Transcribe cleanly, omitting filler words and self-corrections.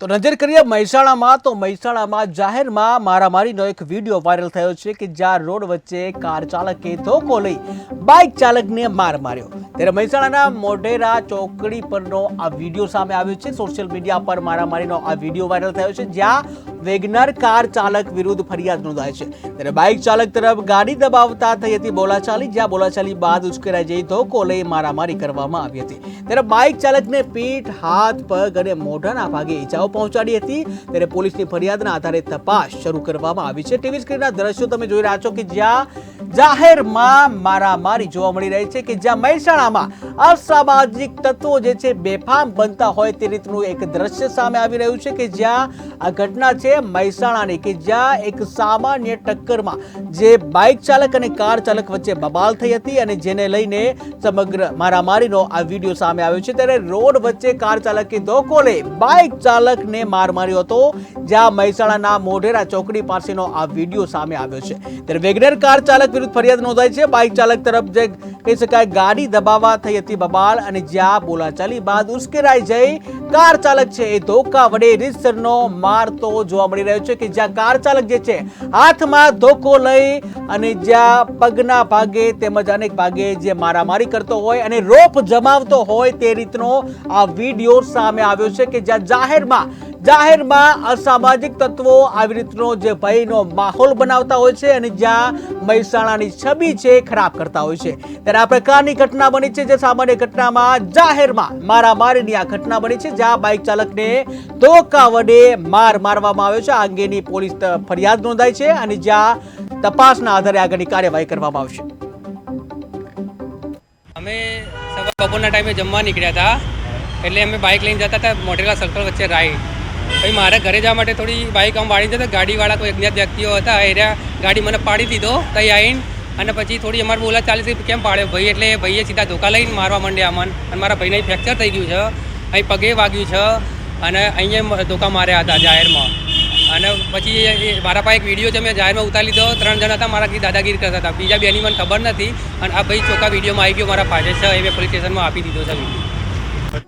તો નજર કરીએ મહેસાણામાં તો મહેસાણામાં જાહેરમાં મારામારીનો એક વિડીયો વાયરલ થયો છે કે જ્યાં રોડ વચ્ચે કાર ચાલકે ધોકો લઈ બાઇક ચાલકને માર માર્યો। ત્યારે મહેસાણાના મોઢેરા ચોકડી પરનો આ વિડીયો સામે આવ્યો છે। સોશિયલ મીડિયા પર મારામારીનો આ વિડીયો વાયરલ થયો છે જ્યાં વેગનર કાર ચાલક વિરુદ્ધ ફરિયાદ નોંધાઈ છે। ત્યારે બાઇક ચાલક તરફ ગાડી દબાવતા થઈ હતી બોલાચાલી, જ્યાં બોલાચાલી બાદ ઉશ્કેરાઈ જઈ ધોકો લઈ મારામારી કરવામાં આવી હતી। ત્યારે બાઇક ચાલકને પીઠ, હાથ, પગ અને મોઢાના ભાગે ઈજાઓ પહોંચાડી હતી। ત્યારે પોલીસની ફરિયાદના આધારે તપાસ શરૂ કરવામાં આવી છે। ટીવી સ્ક્રીનના દ્રશ્યો તમે જોઈ રહ્યા છો કે જ્યાં જાહેરમાં મારામારી જોવા મળી રહી છે કે જ્યાં મહેસાણામાં અસામાજિક તત્વો જે છે બેફામ બનતા હોય તે રીતનું એક દ્રશ્ય સામે આવી રહ્યું છે કે જ્યાં આ ઘટના છે મહેસાણાની કે જ્યાં એક સામાન્ય ટક્કરમાં જે બાઇક ચાલક અને કાર ચાલક વચ્ચે બબાલ થઈ હતી અને જેને લઈને સમગ્ર મારામારીનો આ વિડીયો સામે આવ્યો છે। ત્યારે રોડ વચ્ચે કાર ચાલકે ધોકો લઈ બાઇક ચાલકને માર માર્યો હતો, જ્યાં મહેસાણાના મોઢેરા ચોકડી પાસેનો આ વિડીયો સામે આવ્યો છે। ત્યારે વેગનર કાર ચાલક વિરુદ્ધ ફરિયાદ નોંધાઈ છે। બાઇક ચાલક તરફ જે કહી શકાય ગાડી દબાવવા થઈ હતી બબાલ અને જ્યાં બોલાચાલી બાદ ઉશ્કેરાઈ જઈ કાર ચાલક છે એ ધોકા વડે રીતસરનો મારતો જોવા મળી રહ્યો છે કે જ્યાં કાર ચાલક જે છે હાથમાં ધોકો લઈ અને જ્યાં પગના ભાગે તેમજ અનેક ભાગે જે મારામારી કરતો હોય અને રોપ જમાવતો હોય તે રીતનો આ વિડીયો સામે આવ્યો છે કે જ્યાં જાહેરમાં અસામાજિક તત્વો આવી રીતનો જે ભયનો માહોલ બનાવતા હોય છે અને જ્યાં મહેસાણાની છબી છે ખરાબ કરતા હોય છે। ત્યારે આ પ્રકારની ઘટના બની છે જે સામાન્ય ઘટનામાં જાહેરમાં મારામારીની આ ઘટના બની છે જ્યાં બાઇક ચાલકને ધોકા વડે મારવામાં આવ્યો છે। આ અંગેની પોલીસ ફરિયાદ નોંધાઈ છે અને જ્યાં તપાસના આધારે આગળની કાર્યવાહી કરવામાં આવશે। અમે સવા બપોરના ટાઈમે જમવા નીકળ્યા હતા એટલે અમે બાઇક લઈને જતા હતા મોઢેરા સર્કલ વચ્ચે રાઈડ। પછી મારે ઘરે જવા માટે થોડી બાઇક આમ વાળી જતા ગાડીવાળા કોઈ અજ્ઞાત વ્યક્તિઓ હતા એ ગાડી મને પાડી દીધો ત્યાં આવીને અને પછી થોડી અમારે બોલા ચાલી કેમ પાડ્યો ભાઈ એટલે ભાઈએ સીધા ધોકા લઈને મારવા માંડ્યા અમને અને મારા ભાઈને ફ્રેક્ચર થઈ ગયું છે, અહીં પગે વાગ્યું છે અને અહીંયા ધોકા માર્યા હતા જાહેરમાં। અને પછી મારા પાસે એક વિડીયો છે મેં જાહેરમાં ઉતારી લીધો, 3 જણ હતા મારાથી દાદાગીરી કરતા હતા, બીજા બેની મને ખબર નથી અને આ ભાઈ ચોખ્ખા વિડીયોમાં આવી ગયો મારા ફાધર છે એ પોલીસ સ્ટેશનમાં આપી દીધો છે વિડીયો।